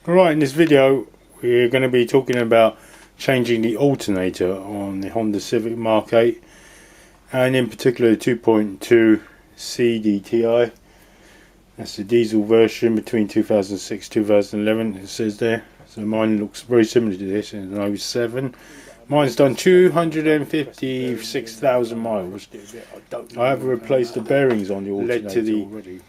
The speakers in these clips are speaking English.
Alright, in this video we're going to be talking about changing the alternator on the Honda Civic MK8, and in particular the 2.2 CDTI. That's the diesel version between 2006-2011, it says there. So mine looks very similar to this in an 07. Mine's done 256,000 miles. I have replaced the bearings on the alternator. Led to the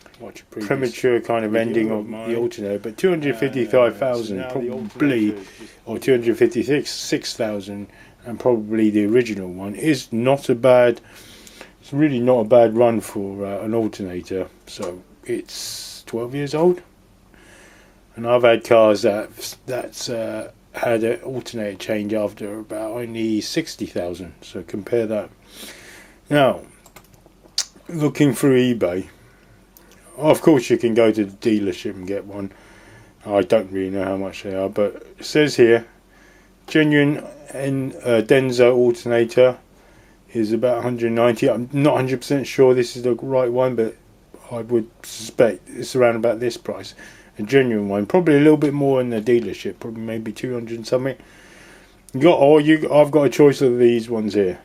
premature kind of ending of the alternator, but 255,000 probably, or 256,000, and probably the original one is not a bad. It's really not a bad run for an alternator. So it's 12 years old, and I've had cars that's had an alternator change after about only 60,000. So compare that. Now, looking through eBay, of course you can go to the dealership and get one. I don't really know how much they are, but it says here genuine Denso alternator is about 190. I'm not 100% sure this is the right one, but I would suspect it's around about this price. A genuine one, probably a little bit more in the dealership, probably maybe 200 and something. I've got a choice of these ones here.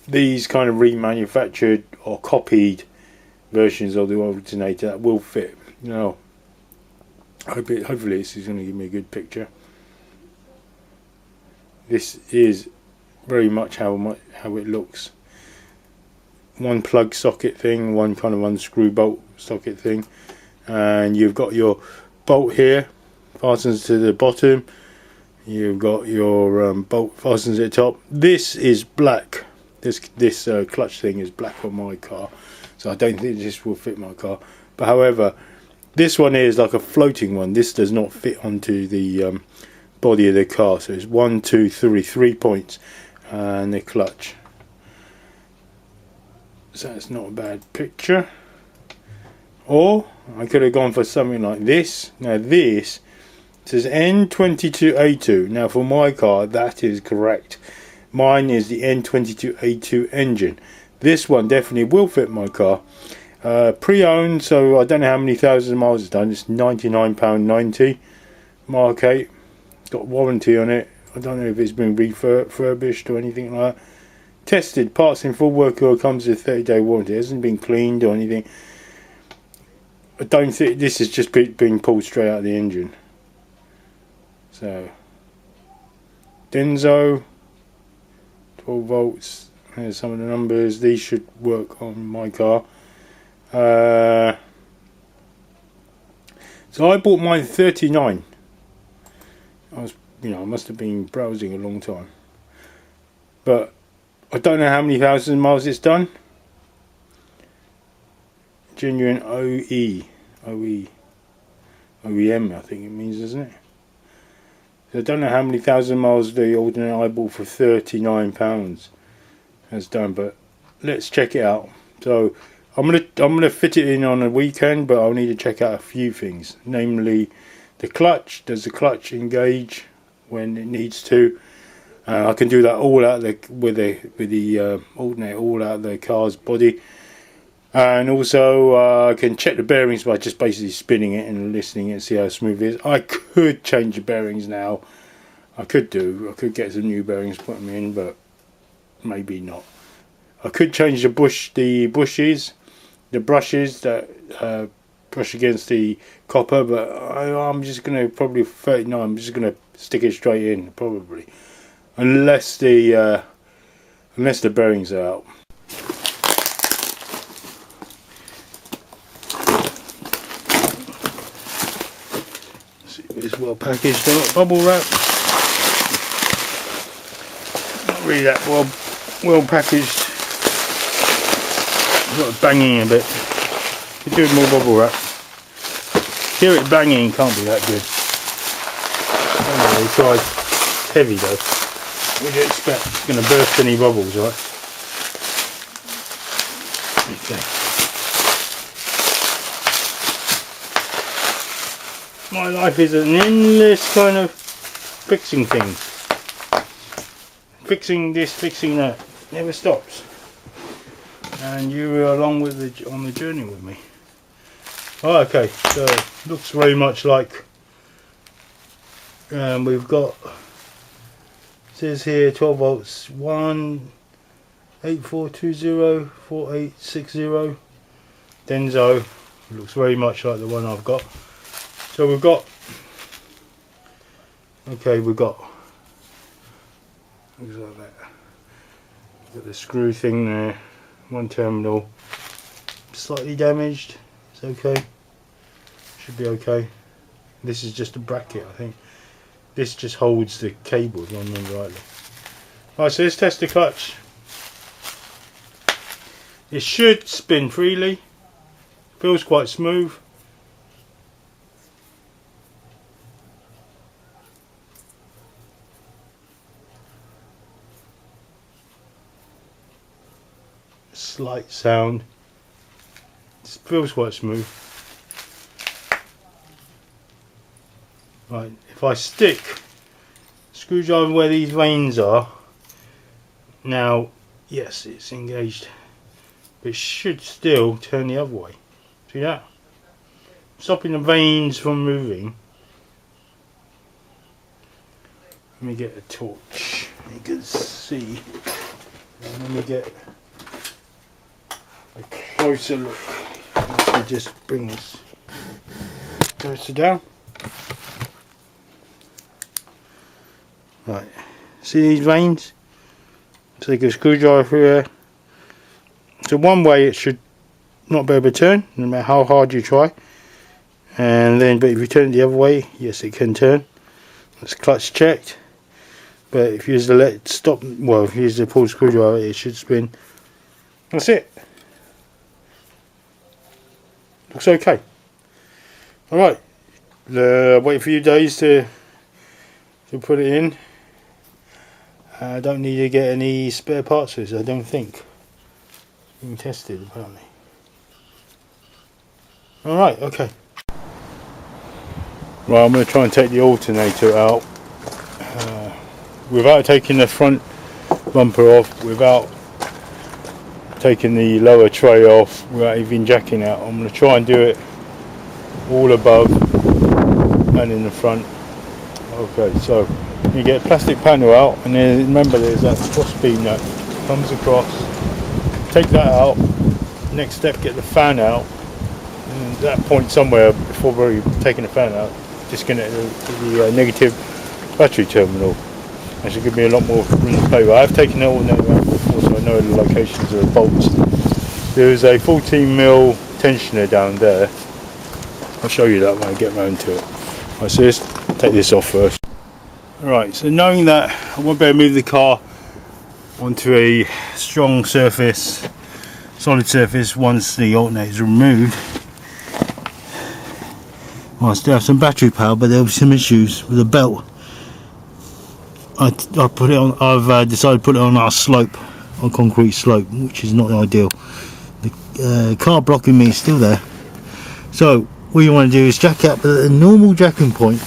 These kind of remanufactured or copied versions of the alternator that will fit. Now, hopefully this is going to give me a good picture. This is very much how it looks. One plug socket thing, one kind of unscrew bolt socket thing, and you've got your bolt here, fastens to the bottom. You've got your bolt fastens at the top. This is black. This clutch thing is black on my car, so I don't think this will fit my car. But however, this one is like a floating one. This does not fit onto the body of the car. So it's 1, 2, 3 points, and the clutch. So it's not a bad picture. Or I could have gone for something like this. Now this says N22A2. Now for my car that is correct. Mine is the N22A2 engine. This one definitely will fit my car. Pre-owned, so I don't know how many thousand miles it's done. It's £99.90. Mark 8. Got warranty on it. I don't know if it's been refurbished or anything like that. Tested, parts in full work order, comes with a 30-day warranty. It hasn't been cleaned or anything. I don't think this is just being pulled straight out of the engine. So Denso, 12 volts. Here's some of the numbers. These should work on my car. So I bought mine 39. I must have been browsing a long time, but I don't know how many thousand miles it's done. Genuine OEM, I think it means, doesn't it? So I don't know how many thousand miles the alternator I bought for £39 has done, but let's check it out. So I'm gonna fit it in on a weekend, but I'll need to check out a few things, namely the clutch. Does the clutch engage when it needs to? I can do that all out with the alternator all out of the car's body, and also I can check the bearings by just basically spinning it and listening and see how smooth it is. I could change the bearings now. I could get some new bearings, put them in, but maybe not. I could change the brushes that brush against the copper, but I'm just going to probably 39. I'm just going to stick it straight in, probably, unless the bearings are out. See if it's well packaged. I've got bubble wrap. Not really that well packaged. I've got it banging a bit. Could do with more bubble wrap. Hear it banging, can't be that good. Anyway, try. It's heavy though. What do you expect? It's going to burst any bubbles, right? Okay. My life is an endless kind of fixing things. Fixing this, fixing that. Never stops. And you were along with on the journey with me. Oh, okay, so looks very much like and we've got, it says here 12 volts, 184204860 Denso. Looks very much like the one I've got. So we've got, okay, we've got, looks like that. Got the screw thing there, one terminal slightly damaged. It's okay, should be okay. This is just a bracket, I think. This just holds the cable, if I remember rightly. Right, so let's test the clutch. It should spin freely, feels quite smooth. Slight sound. It feels quite smooth. Right, if I stick screwdriver where these vanes are, now yes, it's engaged, but it should still turn the other way. See that? Stopping the vanes from moving. Let me get a torch. You can see. And let me get a closer look. Let me just bring this closer down. Right, see these vanes? Take a screwdriver through there. So one way it should not be able to turn, no matter how hard you try. And then, but if you turn it the other way, yes, it can turn. That's clutch checked. But if you use the let stop, well, if you use the pull screwdriver, it should spin. That's it. Looks okay. All right. Wait for a few days to put it in. I don't need to get any spare parts for this, I don't think. It's been tested apparently. Alright, okay. Right, I'm going to try and take the alternator out without taking the front bumper off, without taking the lower tray off, without even jacking out. I'm going to try and do it all above and in the front. Okay, so you get a plastic panel out, and then remember there's that cross beam that comes across. Take that out. Next step, get the fan out, and at that point somewhere before we're taking the fan out, disconnect the negative battery terminal. That should give me a lot more room to play with. I have taken the alternator out before, so I know the locations of the bolts. There's a 14mm tensioner down there. I'll show you that when I get round to it. Right, so let's take this off first. Right, so knowing that I won't be able to move the car onto a strong surface, solid surface, once the alternator is removed. Well, I still have some battery power, but there'll be some issues with the belt. I put it on. I've decided to put it on our slope, on concrete slope, which is not ideal. The car blocking me is still there. So what you want to do is jack up at a normal jacking point.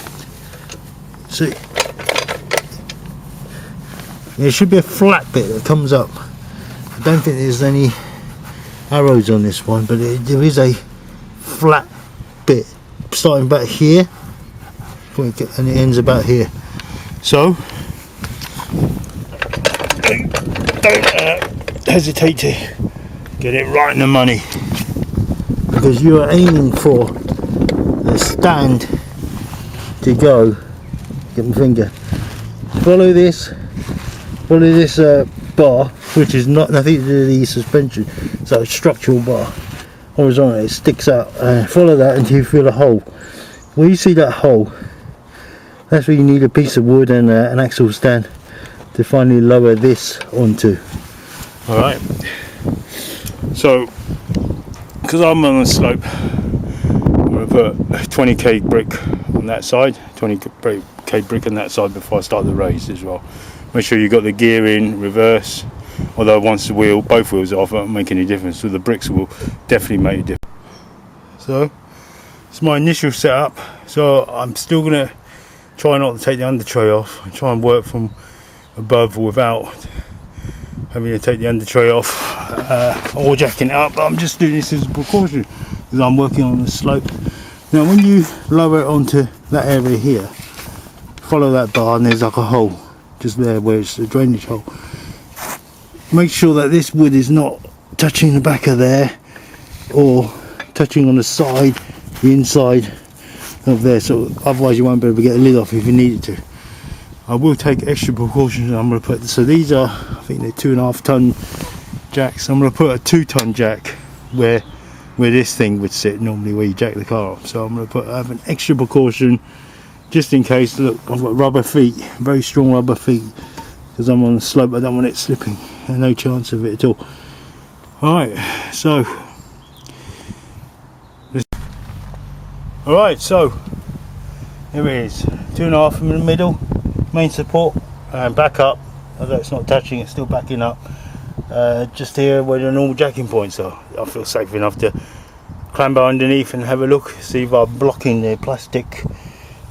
So there should be a flat bit that comes up. I don't think there's any arrows on this one, but there is a flat bit starting about here and it ends about here. So don't hesitate to get it right in the money, because you are aiming for the stand to go. Get my finger. Follow this bar, which is nothing to do with the suspension. It's like a structural bar, horizontal. It sticks out. Follow that until you feel a hole. When you see that hole, that's where you need a piece of wood and an axle stand to finally lower this onto. All right. So, because I'm on the slope, I'm going to put a 20k brick on that side, 20k brick on that side before I start the race as well. Make sure you got the gear in reverse, although once both wheels are off, it won't make any difference, so the bricks will definitely make a difference. So it's my initial setup, so I'm still going to try not to take the under tray off and try and work from above without having to take the under tray off or jacking it up. But I'm just doing this as a precaution because I'm working on the slope. Now when you lower it onto that area here, follow that bar and there's like a hole just there where it's a drainage hole. Make sure that this wood is not touching the back of there or touching on the side, the inside of there, so otherwise you won't be able to get the lid off if you need it to. I will take extra precautions. I'm going to put, so these are, I think they're 2.5 ton jacks. I'm going to put a 2 ton jack where this thing would sit normally, where you jack the car up. So I'm going to have an extra precaution just in case. Look, I've got rubber feet, very strong rubber feet, because I'm on the slope. I don't want it slipping. There's no chance of it at all. Alright, so here it is, 2.5 in the middle, main support, and back up, although it's not touching, it's still backing up, just here where the normal jacking points are. I feel safe enough to clamber underneath and have a look, see if I'm blocking the plastic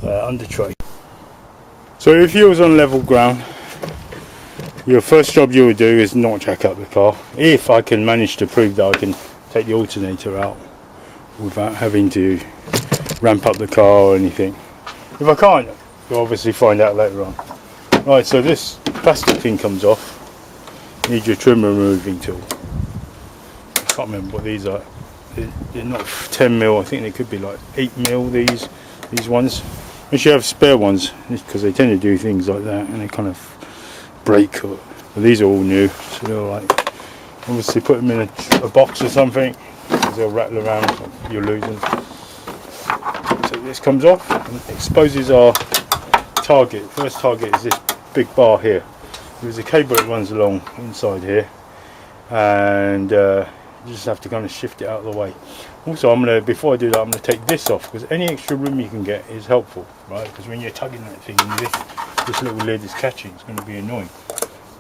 under tray. So if you was on level ground, your first job you would do is not jack up the car, if I can manage to prove that I can take the alternator out without having to ramp up the car or anything. If I can't, you'll obviously find out later on. Right, so this plastic thing comes off. You need your trimmer removing tool. I can't remember what these are. They're not 10mm, I think they could be like 8mm, these ones. Once you have spare ones, because they tend to do things like that and they kind of break. But these are all new, so they're like, obviously put them in a box or something, because they'll rattle around, you'll lose them. So this comes off and exposes our target. First target is this big bar here. There's a cable that runs along inside here, and you just have to kind of shift it out of the way. Also, before I do that, I'm going to take this off, because any extra room you can get is helpful, right? Because when you're tugging that thing and this little lid is catching, it's going to be annoying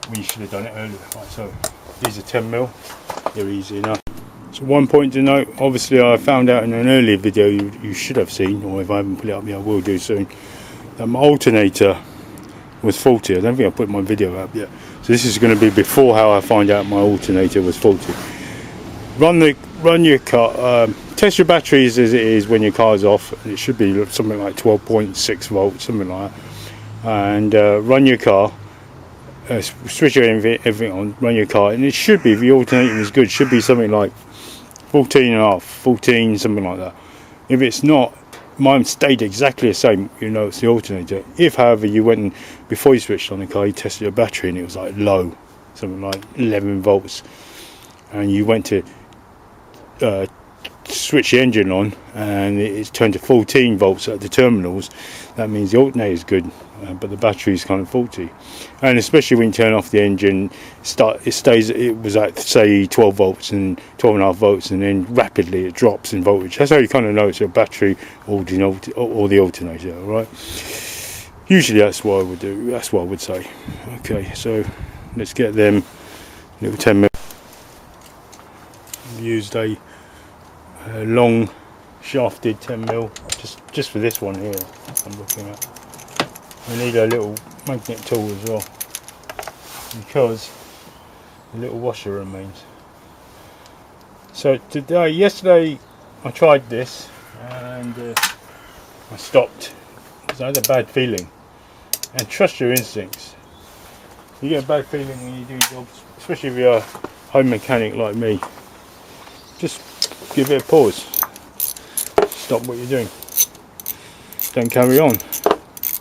when you should have done it earlier. Right, so these are 10mm, they're easy enough. So one point to note, obviously I found out in an earlier video you should have seen, or if I haven't put it up yet I will do soon, that my alternator was faulty. I don't think I put my video up yet. So this is going to be before how I find out my alternator was faulty. Run your car, test your batteries as it is when your car's off, and it should be something like 12.6 volts, something like that. And run your car, switch everything on, run your car, and it should be, if your alternator is good, should be something like 14.5, 14, something like that. If it's not, mine stayed exactly the same, you know it's the alternator. If however you went and, before you switched on the car, you tested your battery and it was like low, something like 11 volts, and you went to switch the engine on and it's turned to 14 volts at the terminals, that means the alternator is good, but the battery is kind of faulty. And especially when you turn off the engine, it was at say 12 volts and 12.5 volts, and then rapidly it drops in voltage. That's how you kind of know it's your battery or the alternator. Right, usually that's what I would do, that's what I would say. Okay, so let's get them little 10mm. Used a long shafted 10mm just for this one here I'm looking at. We need a little magnet tool as well, because the little washer remains. So yesterday I tried this and I stopped because I had a bad feeling. And trust your instincts. You get a bad feeling when you do jobs, especially if you're a home mechanic like me. Just give it a pause. Stop what you're doing. Don't carry on.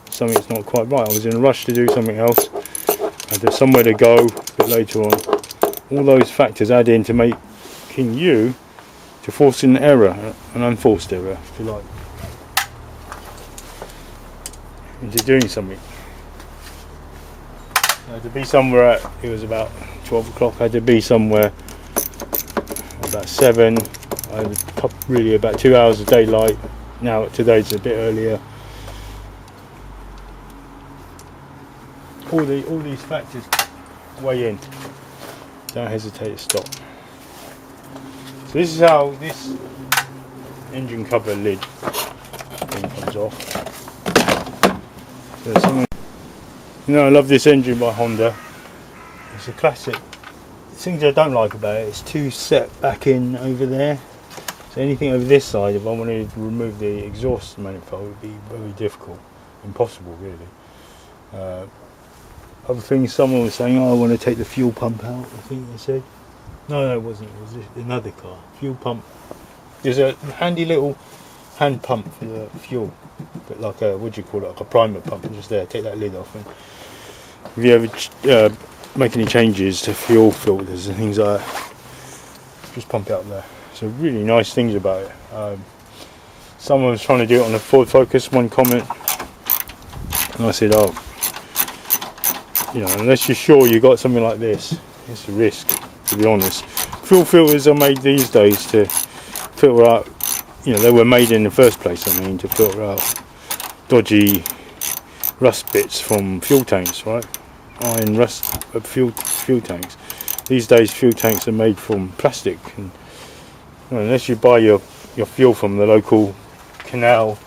Something's not quite right. I was in a rush to do something else. I had somewhere to go a bit later on. All those factors add in to making you to forcing an error, an unforced error, if you like, into doing something. I had to be somewhere it was about 12 o'clock. I had to be somewhere about 7. I had really about 2 hours of daylight. Now today's a bit earlier. All these factors weigh in. Don't hesitate to stop. So this is how this engine cover lid thing comes off. So I love this engine by Honda. It's a classic. The things I don't like about it, it's too set back in over there. So anything over this side, if I wanted to remove the exhaust manifold, it would be very difficult, impossible really. Other things, someone was saying, oh, I want to take the fuel pump out, I think they said. No, it wasn't, it was another car. Fuel pump. There's a handy little hand pump for the fuel, but like a, what do you call it, like a primer pump, just there, take that lid off. And if you ever make any changes to fuel filters and things like that, just pump it up there. So really nice things about it. Someone was trying to do it on a Ford Focus, one comment, and I said, oh, you know, unless you're sure you got something like this, it's a risk, to be honest. Fuel filters are made these days to filter out, you know, they were made in the first place, I mean, to filter out dodgy rust bits from fuel tanks, right? Iron rust of fuel tanks. These days fuel tanks are made from plastic, and well, unless you buy your fuel from the local canal,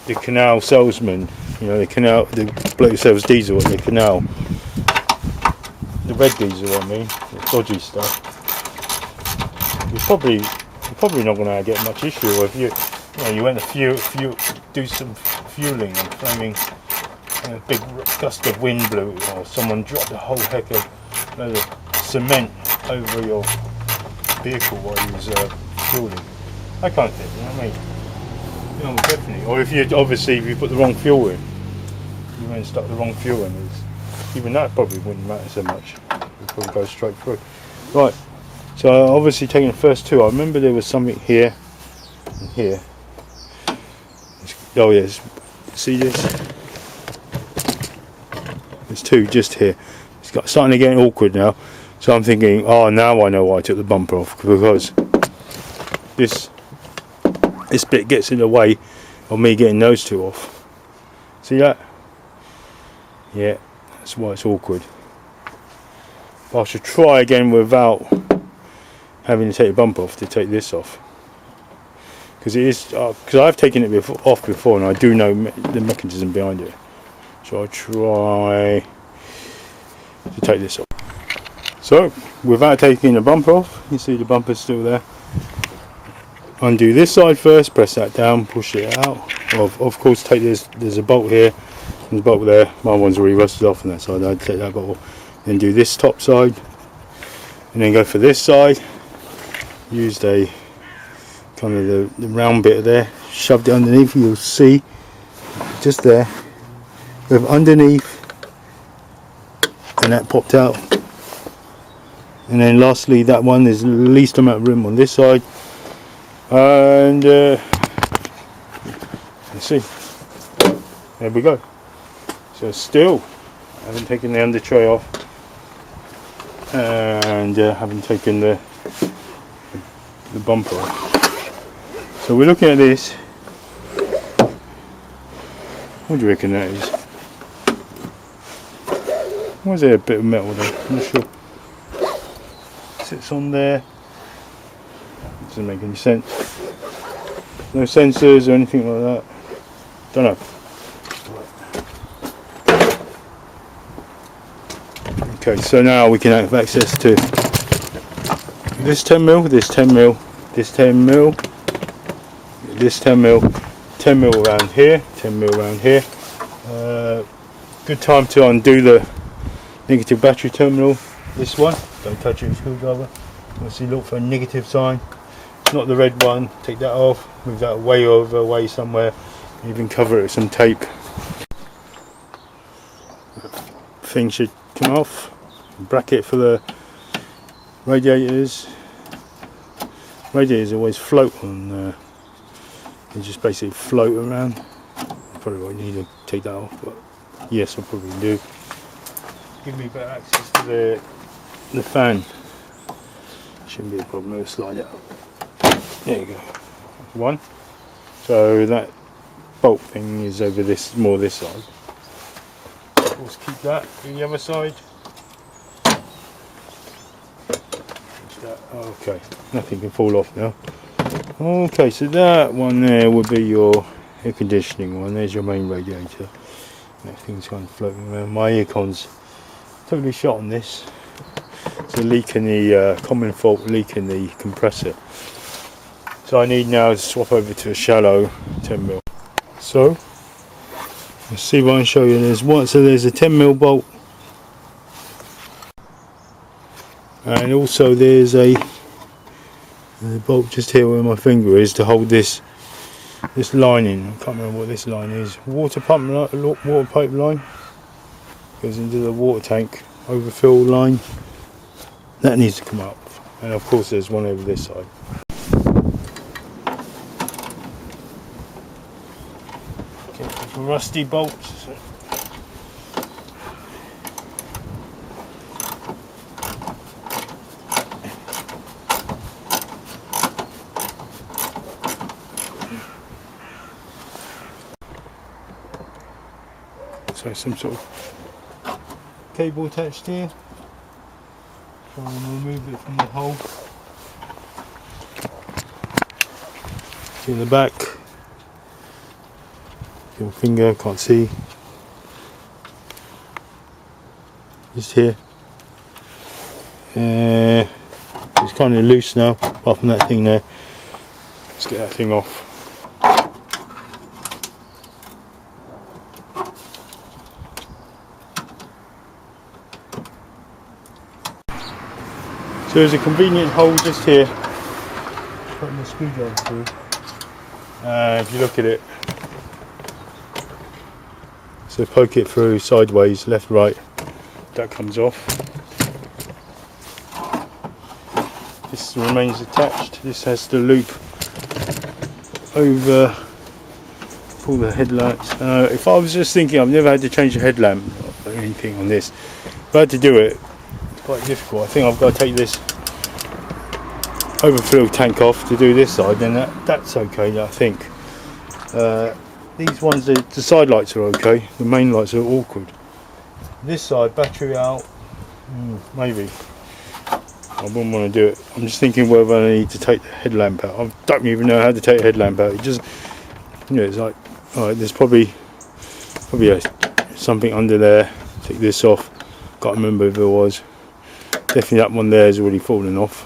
the canal salesman, you know, the bloke who sells diesel at the canal, the red diesel, I mean, the dodgy stuff, you're probably not going to get much issue. Or if you went to do some fueling and flaming, a big gust of wind blew, or someone dropped a whole heck of load of cement over your vehicle while you was fueling, that kind of thing, you know what I mean? You know, definitely. Or if you put the wrong fuel in, you went and stuck the wrong fuel in, even that probably wouldn't matter so much. It probably go straight through. Right, so obviously taking the first two, I remember there was something here and here. Oh yes, see this? There's two just here. It's starting to get awkward now. So I'm thinking, oh, now I know why I took the bumper off, because this bit gets in the way of me getting those two off. See that? Yeah, that's why it's awkward. But I should try again without having to take the bumper off to take this off, because it is because I've taken it off before and I do know the mechanism behind it. So I'll try to take this off. So without taking the bumper off, you see the bumper's still there. Undo this side first, press that down, push it out. Of course, take this. There's a bolt here, there's a bolt there. My one's already rusted off on that side. I'd take that bolt off. Then do this top side, and then go for this side. Used a kind of the round bit there, shoved it underneath. You'll see just there, with underneath, and that popped out. And then lastly, that one, there's the least amount of room on this side, and let's see, there we go. So still haven't taken the under tray off, and haven't taken the bumper off. So we're looking at this. What do you reckon that is? Was there a bit of metal there? I'm not sure. Sits on there. Doesn't make any sense. No sensors or anything like that. Don't know. Okay, so now we can have access to this 10mm, this 10mm, this 10mm, this 10mm, 10mm around here, 10mm around here. Good time to undo the negative battery terminal. This one, don't touch it with a screwdriver. Obviously look for a negative sign. It's not the red one. Take that off, move that away somewhere, even cover it with some tape. Thing should come off. Bracket for the radiators. Radiators always float on, they just basically float around. Probably won't need to take that off, but yes, I probably do. Give me better access to the fan. Shouldn't be a problem. I'll slide it up. There you go. One. So that bolt thing is over this, more this side. Of course, keep that on the other side. Okay, nothing can fall off now. Okay, so that one there would be your air conditioning one. There's your main radiator. That thing's kind of floating around. My aircon's totally shot on this. It's a leak in the common fault leak in the compressor. So I need now to swap over to a shallow 10mm. So Let's see what I can show you. There's one, so there's a 10mm bolt, and also there's a bolt just here where my finger is to hold this lining. I can't remember what this line is. Water pipe line goes into the water tank, overfill line. That needs to come up, and of course there's one over this side. Rusty bolts. So some sort of cable attached here. Try and remove it from the hole. See in the back. Your finger, can't see. Just here. It's kind of loose now, apart from that thing there. Let's get that thing off. So there's a convenient hole just here. Putting the screwdriver through. If you look at it, so poke it through sideways, left, right. That comes off. This remains attached. This has the loop over. Pull the headlights. If I was just thinking, I've never had to change a headlamp or anything on this. If I had to do it, it's quite difficult. I think I've got to take this overfill tank off to do this side. Then that's okay. I think. These ones, the side lights are okay. The main lights are awkward. This side, battery out. Maybe. I wouldn't want to do it. I'm just thinking whether I need to take the headlamp out. I don't even know how to take a headlamp out. It just, it's like, alright, there's probably something under there. Take this off. Can't remember if there was. Definitely that one there has already fallen off.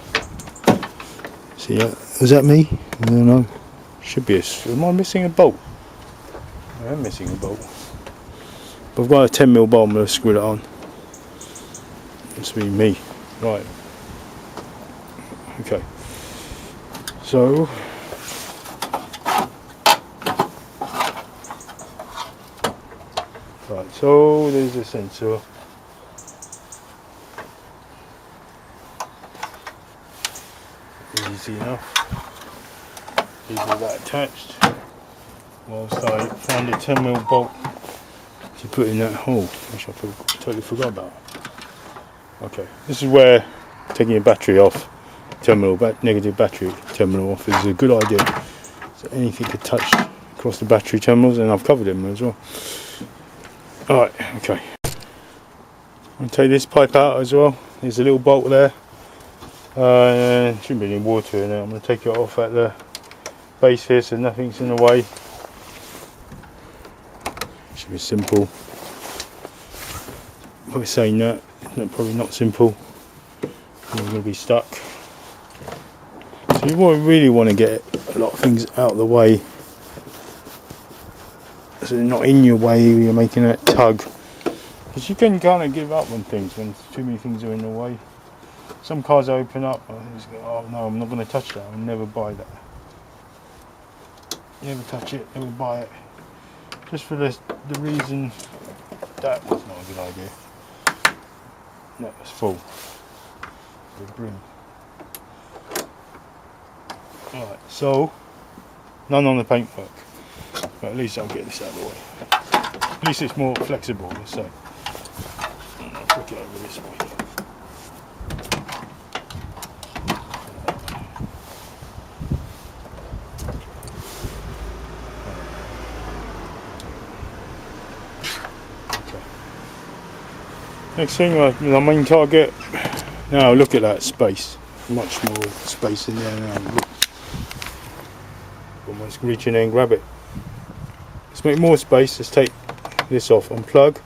See, is that me? I don't know. Should be am I missing a bolt? I am missing a bolt. But I've got a 10mm bolt, I'm going to screw it on. Must be me. Right. Okay. So so there's a sensor. Easy enough. Leave all that attached. Whilst I found a 10mm bolt to put in that hole, which I totally forgot about. Okay, this is where taking a battery off, negative battery terminal off, is a good idea. So anything could touch across the battery terminals, and I've covered them as well. Alright, okay. I'll take this pipe out as well. There's a little bolt there. Shouldn't be any water in it. I'm going to take it off at the base here so nothing's in the way. Should be simple. Probably saying that, probably not simple. I'm going to be stuck. So you really want to get a lot of things out of the way, so they're not in your way. You're making that tug, because you can kind of give up on things when too many things are in the way. Some cars open up, oh no, I'm not going to touch that. I'll never buy that. Never touch it, never buy it. Just for the reason that was not a good idea. That was full. The brim. Alright, so none on the paintwork, but at least I'll get this out of the way. At least it's more flexible, let's say. I'll flick it over this way. Next thing, my main target. Now look at that space. Much more space in there now. Look. Almost reach in there and grab it. Let's make more space. Let's take this off. Unplug.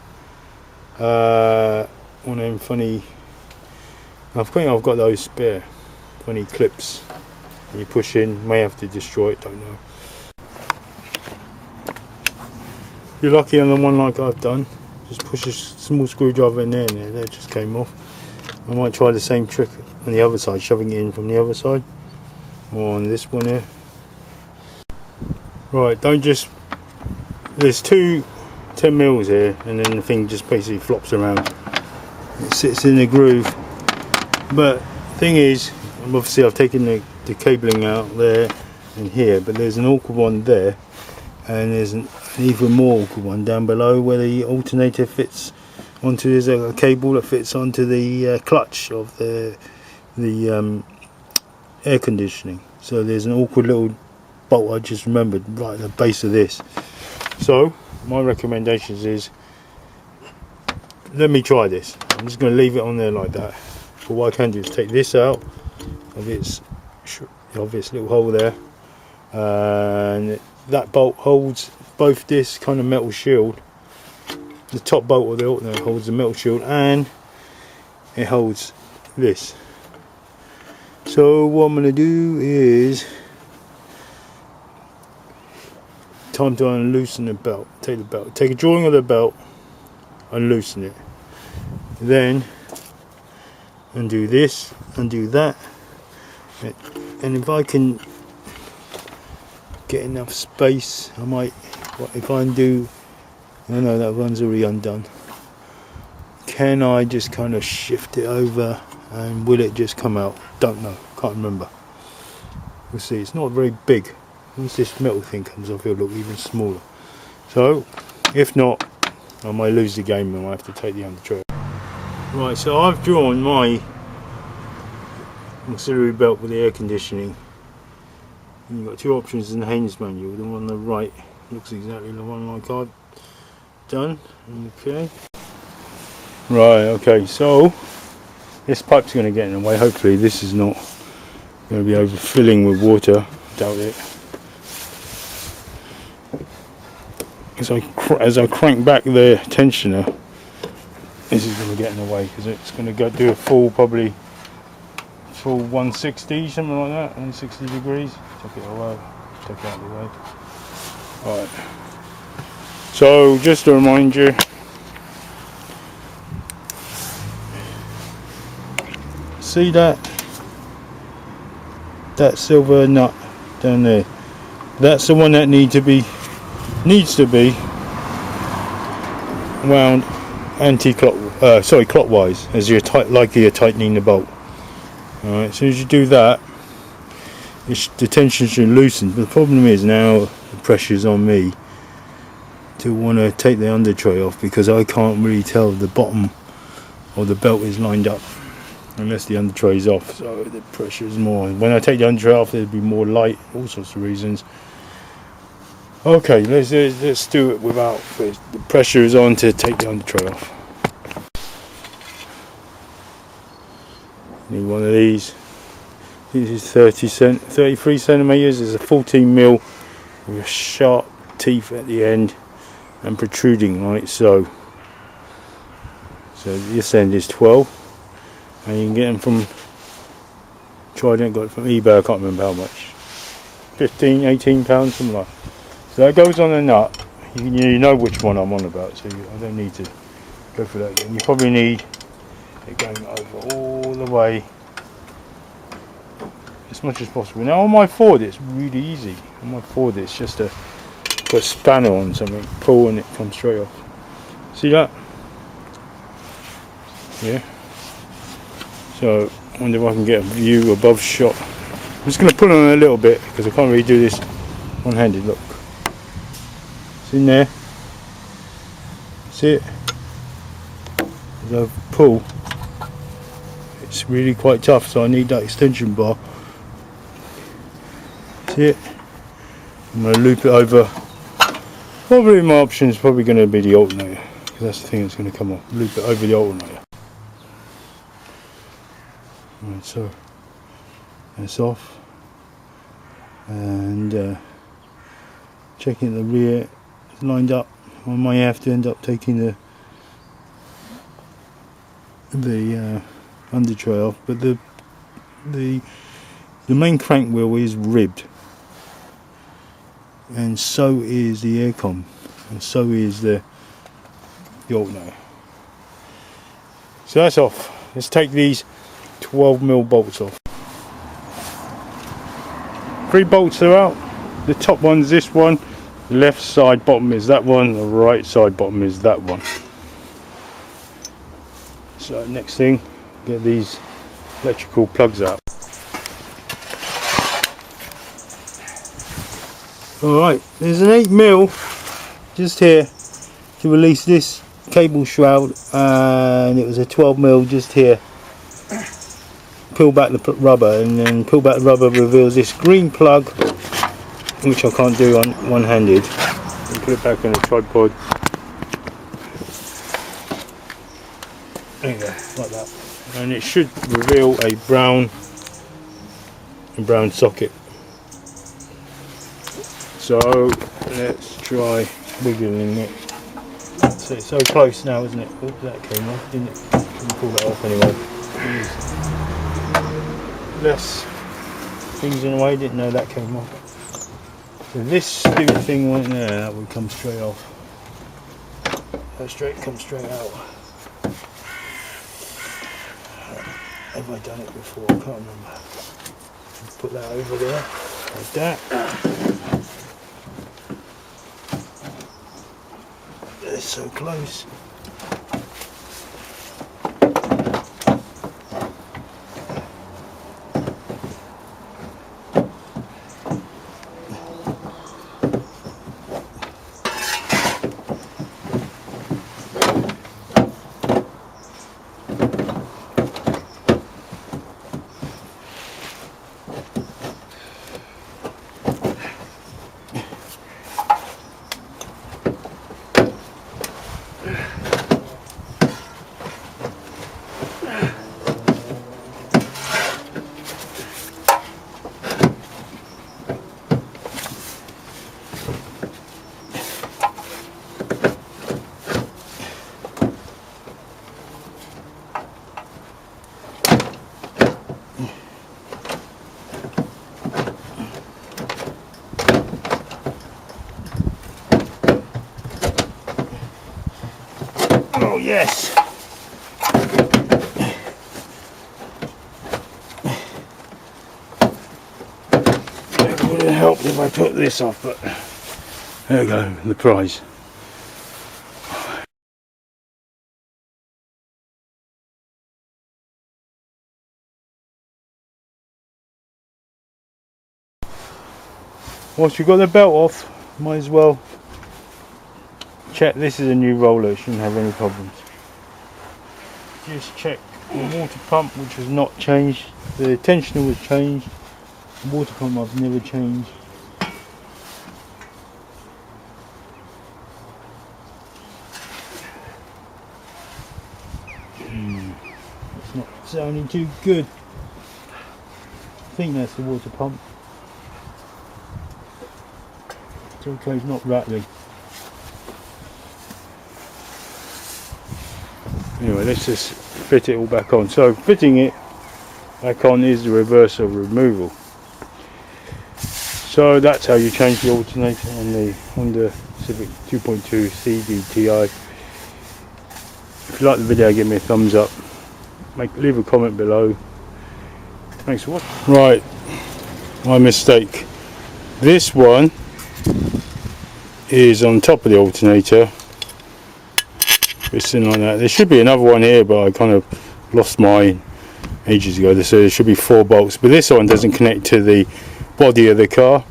One of them funny. I think I've got those spare funny clips. You push in. May have to destroy it. Don't know. If you're lucky on the one like I've done, just push a small screwdriver in there and that just came off. I might try the same trick on the other side, shoving it in from the other side, or on this one here. Right, don't just, there's two 10mm here, and then the thing just basically flops around. It sits in the groove, but thing is, obviously I've taken the cabling out there and here, but there's an awkward one there, and there's an even more awkward one down below where the alternator fits onto. There's a cable that fits onto the clutch of the air conditioning. So there's an awkward little bolt I just remembered right at the base of this. So my recommendations is, let me try this. I'm just going to leave it on there like that. But what I can do is take this out of its little hole there, and that bolt holds both this kind of metal shield. The top bolt of the alternator holds the metal shield, and it holds this. So what I'm going to do is, time to unloosen the belt. Take the belt, take a drawing of the belt, unloosen it, then undo this, undo that, and if I can get enough space, I might, if I undo, oh no, that one's already undone. Can I just kind of shift it over, and will it just come out? Don't know, can't remember. We'll see. It's not very big. Once this metal thing comes off, it'll look even smaller. So if not, I might lose the game and I have to take the under-tray. Right, so I've drawn my auxiliary belt with the air conditioning. And you've got two options in the Haynes manual. The one on the right looks exactly the one like I've done. Okay. Right, okay, so this pipe's going to get in the way. Hopefully this is not going to be overfilling with water. Doubt it. As I crank back the tensioner, this is going to get in the way because it's going to go do a full, probably full 160, something like that, 160 degrees. Take it away, take it out of the way. Right. So just to remind you, see that silver nut down there? That's the one that needs to be wound clockwise as you're tightening the bolt. Alright, as soon as you do that, the tension should loosen. But the problem is now the pressure's on me to want to take the under tray off, because I can't really tell the bottom of the belt is lined up unless the under tray is off. So the pressure is more. When I take the under tray off, there'll be more light, all sorts of reasons. Okay, let's do it without the pressure is on to take the under tray off. Need one of these. This is 33 centimeters. It's a 14mm with sharp teeth at the end and protruding, right? So this end is 12, and you can get them from Trident. Got it from eBay. I can't remember how much. 15, 18 pounds, something like that. So that goes on the nut. You know which one I'm on about, so I don't need to go for that again. You probably need it going over all the way as much as possible. Now on my Ford it's really easy. On my Ford it's just a put a spanner on something, pull, and it comes straight off. See that? Yeah. So I wonder if I can get a view above shot. I'm just going to pull on a little bit because I can't really do this one-handed. Look. It's in there. See it? As I pull, it's really quite tough, so I need that extension bar. See it? I'm going to loop it over. Probably my option is probably going to be the alternator, because that's the thing that's going to come off. Loop it over the alternator. Right, so that's off. And checking the rear lined up. I might have to end up taking the under tray off, but the main crank wheel is ribbed, and so is the aircon. and so is the alternator. So that's off. Let's take these 12mm bolts off. 3 bolts are out. The top one's this one, the left side bottom is that one, the right side bottom is that one. So next thing, get these electrical plugs out. Alright, there's an 8mm just here to release this cable shroud, and it was a 12mm just here. Peel back the rubber, and then peel back the rubber reveals this green plug, which I can't do on one-handed. Put it back on the tripod. There you go, like that. And it should reveal a brown socket. So let's try wiggling it. So it's so close now, isn't it? Oh, that came off, didn't it? Didn't pull that off anyway. Less things in the way, didn't know that came off. So this stupid thing right there, that would come straight off. That comes straight out. Have I done it before? I can't remember. Put that over there, like that. It's so close. Oh yes! It would have helped if I took this off, but there we go, the prize. Once you've got the belt off, might as well check. This is a new roller, it shouldn't have any problems. Just check the water pump, which was not changed. The tensioner was changed. The water pump I've never changed. It's not sounding too good. I think that's the water pump. It's okay, it's not rattling. Anyway, let's just fit it all back on. So fitting it back on is the reverse of removal. So that's how you change the alternator on the Honda Civic 2.2 CDTI. If you like the video, give me a thumbs up. Leave a comment below. Thanks for watching. Right, my mistake. This one is on top of the alternator. It's in like that. There should be another one here, but I kind of lost mine ages ago. So there should be 4 bolts, but this one doesn't connect to the body of the car.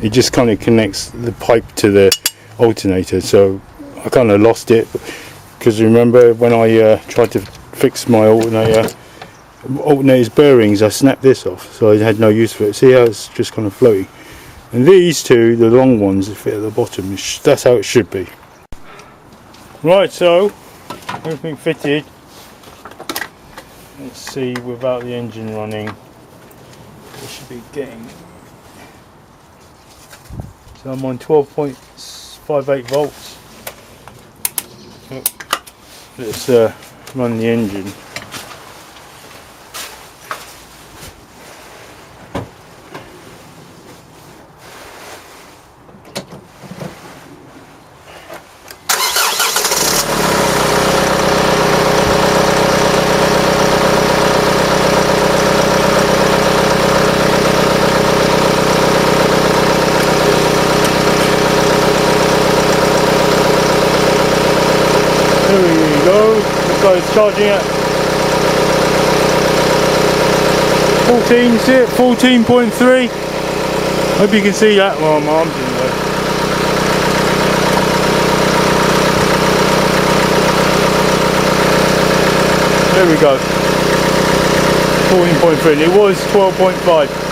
It just kind of connects the pipe to the alternator. So I kind of lost it, because remember when I tried to fix my alternator's bearings, I snapped this off, so I had no use for it. See how it's just kind of floating. And these two, the long ones, fit at the bottom. That's how it should be. Right, so everything fitted. Let's see, without the engine running, we should be getting. So I'm on 12.58 volts. Let's run the engine. There we go. This guy's charging at 14, see it? 14.3. Hope you can see that. Well, my arm's in there. There we go. 14.3. It was 12.5.